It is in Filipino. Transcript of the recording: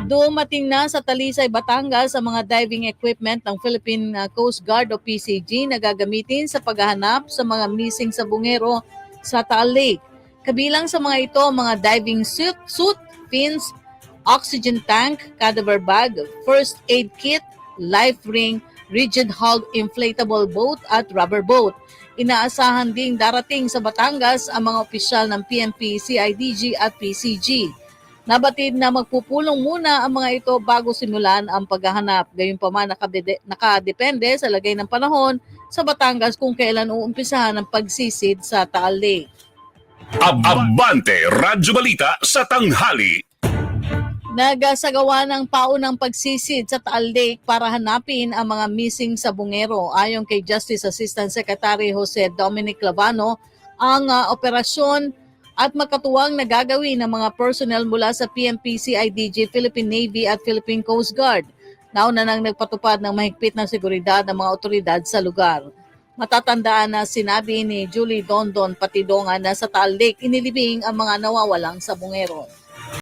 Dumating na sa Talisay, Batangas ang mga diving equipment ng Philippine Coast Guard o PCG na gagamitin sa paghahanap sa mga missing sabungero sa Taal Lake. Kabilang sa mga ito, mga diving suit, fins, oxygen tank, cadaver bag, first aid kit, life ring, rigid-hulled inflatable boat at rubber boat. Inaasahan ding darating sa Batangas ang mga opisyal ng PNP, CIDG at PCG. Nabatid na magpupulong muna ang mga ito bago simulan ang paghahanap. Gayunpaman nakadepende sa lagay ng panahon sa Batangas kung kailan uumpisahan ang pagsisid sa Taal Lake. Abante Radyo Balita sa tanghali. Nagsagawa ng paunang pagsisid sa Taal Lake para hanapin ang mga missing sabungero. Ayon kay Justice Assistant Secretary Jose Dominic Lavano, ang operasyon at makatuwang nagagawin ng mga personnel mula sa PNP, CIDG, Philippine Navy at Philippine Coast Guard. Nauna nang nagpatupad ng mahigpit na seguridad ng mga otoridad sa lugar. Matatandaan na sinabi ni Julie Dondon Patidongan na sa Taal Lake inilibing ang mga nawawalang sabungero.